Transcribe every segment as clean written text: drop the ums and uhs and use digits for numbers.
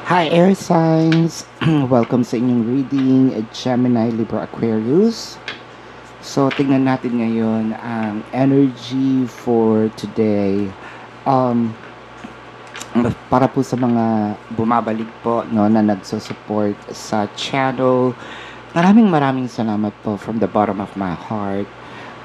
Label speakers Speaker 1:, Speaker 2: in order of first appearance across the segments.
Speaker 1: Hi air signs! Welcome sa inyong reading, Gemini, Libra, Aquarius. So, tingnan natin ngayon ang energy for today. Um, para po sa mga bumabalik po no, na nagsusupport sa channel, maraming salamat po from the bottom of my heart.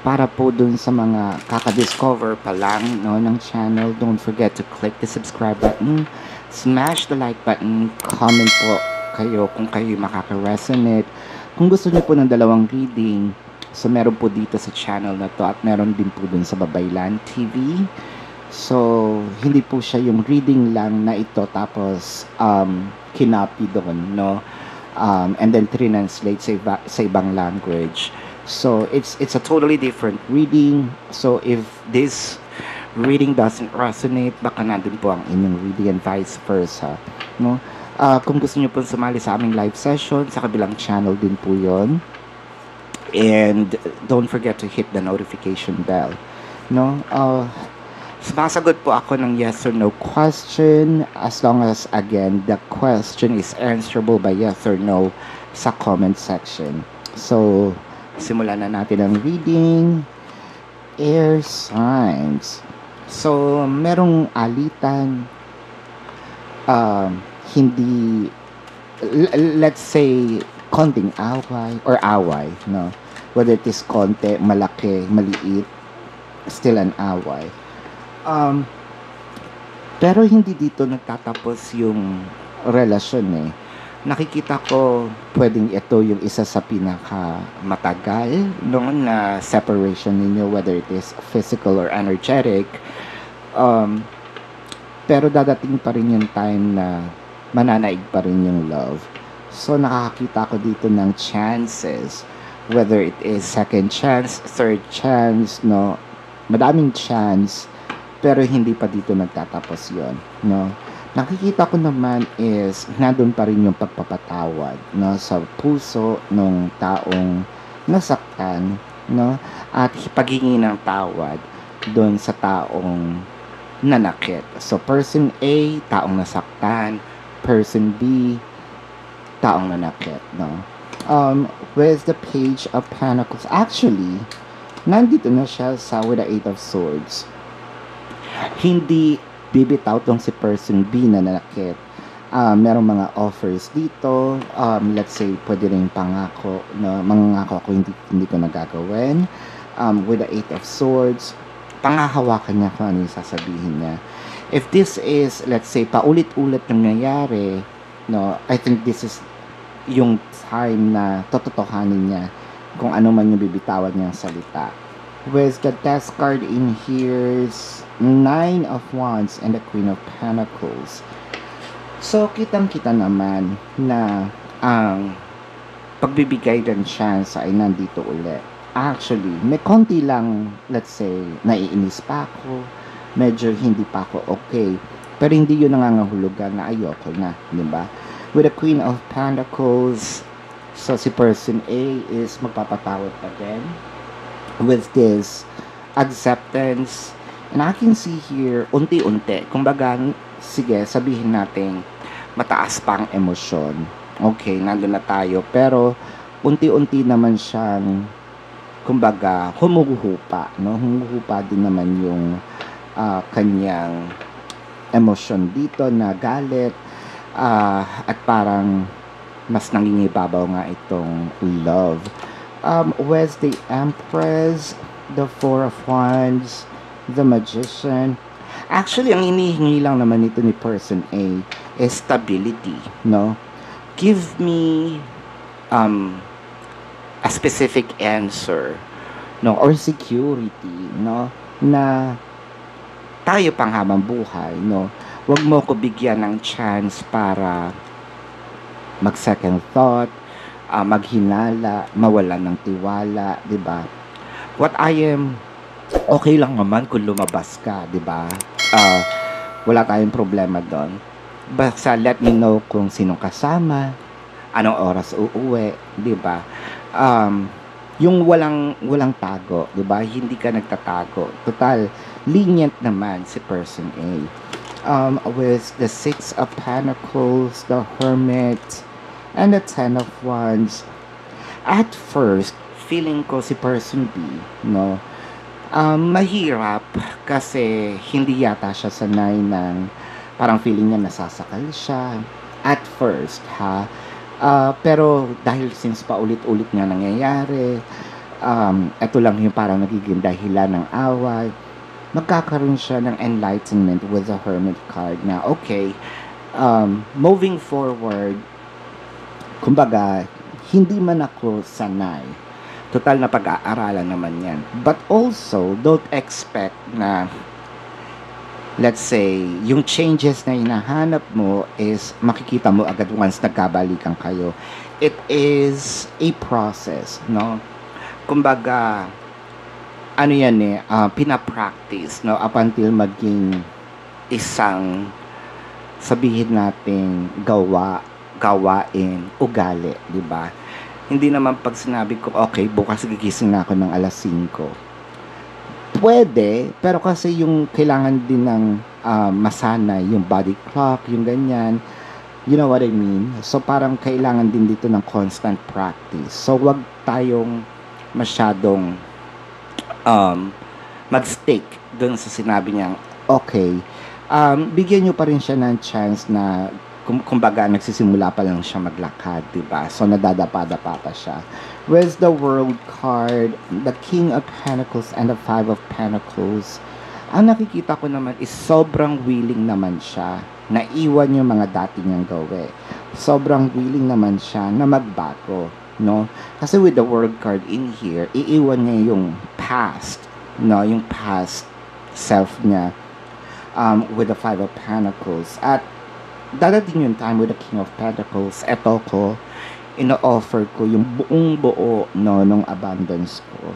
Speaker 1: Para po dun sa mga kakadiscover pa lang no, ng channel, don't forget to click the subscribe button, smash the like button, comment po kayo kung kayo makaka-resonate. Kung gusto niyo po ng dalawang reading, so meron po dito sa channel na to at meron din po dun sa Babaylan TV. So, hindi po siya yung reading lang na ito tapos kinapi doon, no? And then translate sa ibang language. So it's a totally different reading. So if this reading doesn't resonate, baka nandun po ang inyong reading and vice versa, no? Kung gusto niyo po sumali sa aming live session, sa kabilang channel din po yon. And don't forget to hit the notification bell, no? Sumasagot po ako ng yes or no question as long as, again, the question is answerable by yes or no sa comment section. So, simulan na natin ang reading. Air signs. So, merong alitan. Hindi, let's say, konting away, no? Whether it is konti, malaki, maliit, still an away. Pero hindi dito nagtatapos yung relasyon eh. Nakikita ko pwedeng ito yung isa sa pinaka matagal noon na separation ninyo, whether it is physical or energetic. Pero dadating pa rin yung time na mananaig pa rin yung love. So nakakita ko dito ng chances, whether it is second chance, third chance, no? Madaming chance, pero hindi pa dito nagtatapos yon, no? Nakikita ko naman is nandun pa rin yung pagpapatawad, no, sa puso ng taong nasaktan, no, at paghingi ng tawad doon sa taong nanakit. So person A, taong nasaktan; person B, taong nanakit, no. Where's the Page of Pentacles? Actually, nandito na siya sa with the Eight of Swords. Hindi bibitaw tong si person B na nanakit. Merong mga offers dito. Let's say, pwede rin pangako, no? Mangangako ako hindi ko nagagawin. With the Eight of Swords, pangahawakan niya kung ano yung sasabihin niya. If this is, let's say, paulit-ulit nangyayari, no, I think this is yung time na tototohanin niya kung ano man yung bibitawan niyang salita. With the Death card in here's Nine of Wands and the Queen of Pentacles. So, kitang-kita naman na ang pagbibigay ng chance ay nandito ulit. Actually, may konti lang, let's say, naiinis pa ako, medyo hindi pa ako okay, pero hindi yun nangangahulugan na ayoko na, di ba? With the Queen of Pentacles, so si person A is magpapatawad pa din with this acceptance. And I can see here, unti-unti. Kumbaga, sige, sabihin natin, mataas pa ang emosyon. Okay, nandun na tayo. Pero, unti-unti naman siyang, kumbaga, humuhupa. No? Humuhupa din naman yung kanyang emosyon dito na galit. At parang, mas nangingibabaw nga itong love. Where's the Empress, the Four of Wands, the Magician? Actually, ang inihingi lang naman nito ni person A is stability, no? Give me a specific answer, no, or security, no, na tayo pang habang buhay, no? Huwag mo ko bigyan ng chance para mag second thought, maghinala, mawalan ng tiwala, 'di ba? What I am, okay lang naman kung lumabas ka, 'di ba? Wala tayong problema doon. Basta let me know kung sinong kasama, anong oras uuwi, 'di ba? Yung walang tago, 'di ba? Hindi ka nagtatago. Total lenient naman si person A. with the Six of Pentacles, the Hermit, and the Ten of Wands. At first, feeling ko si person B, no, mahirap kasi hindi yata siya sanay ng parang feeling niya nasasakal siya at first, ha. Pero dahil since paulit-ulit nga nangyayari, eto lang yung parang nagiging dahilan ng away, magkakaroon siya ng enlightenment with the Hermit card na okay, moving forward, kumbaga, hindi man ako sanay. Total na pag-aaralan naman yan. But also, don't expect na, let's say, yung changes na hinahanap mo is makikita mo agad once nagkabalikan kayo. It is a process, no? Kumbaga, ano yan pinapractice, no? Up until maging isang, sabihin natin, gawain, ugali, di ba? Hindi naman pag sinabi ko, okay, bukas gigising na ako ng alas 5. Pwede, pero kasi yung kailangan din ng masanay, yung body clock, yung ganyan. You know what I mean? So, parang kailangan din dito ng constant practice. So, wag tayong masyadong mag-stick dun sa sinabi niyang, okay, bigyan nyo pa rin siya ng chance na kumbaga nagsisimula pa lang siya maglakad, diba? So nadadapa-dapa pa siya. Where's the World card, the King of Pentacles and the Five of Pentacles? Ang nakikita ko naman is sobrang willing naman siya na iwan yung mga dati niyang gawe. Sobrang willing naman siya na magbago, no? Kasi with the World card in here, iiwan niya yung past, no? Yung past self niya with the Five of Pentacles. At dadating yung time with the King of Pentacles, eto ko, ino-offer ko yung buong buo, no, nung abundance ko.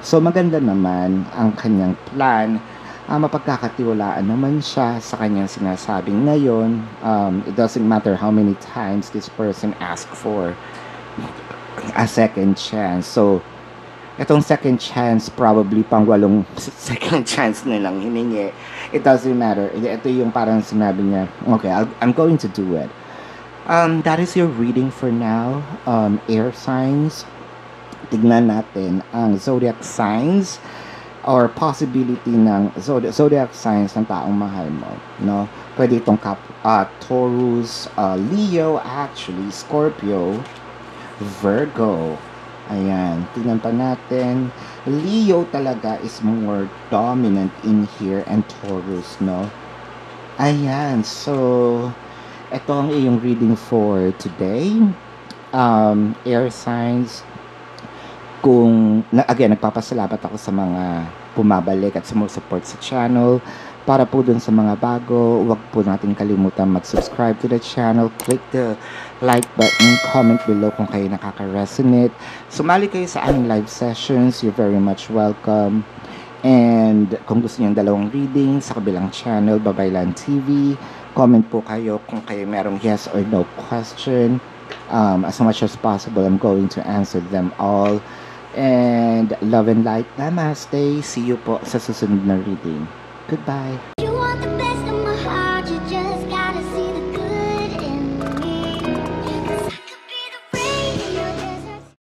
Speaker 1: So, maganda naman ang kanyang plan. Mapagkakatiwalaan naman siya sa kanyang sinasabing ngayon. It doesn't matter how many times this person asked for a second chance. So, itong second chance, probably pang 8 second chance nilang hiningi. It doesn't matter. Ito yung parang sinabi niya, okay, I'm going to do it. That is your reading for now. Air signs. Tignan natin ang zodiac signs or possibility ng zodiac signs ng taong mahal mo. No? Pwede itong Taurus, Leo, actually, Scorpio, Virgo. Ayan, tingnan pa natin. Leo talaga is more dominant in here and Taurus, no? Ayan, so ito ang iyong reading for today. Air signs. Again, nagpapasalamat ako sa mga bumabalik at sumusupport sa channel. Para po dun sa mga bago, huwag po natin kalimutan mag-subscribe to the channel. Click the like button, comment below kung kayo nakaka-resonate. Sumali kayo sa aming live sessions. You're very much welcome. And kung gusto niyo dalawang reading sa kabilang channel, Babaylan TV, comment po kayo kung kayo merong yes or no question. As much as possible, I'm going to answer them all. And love and light. Namaste. See you po sa susunod na reading. Goodbye.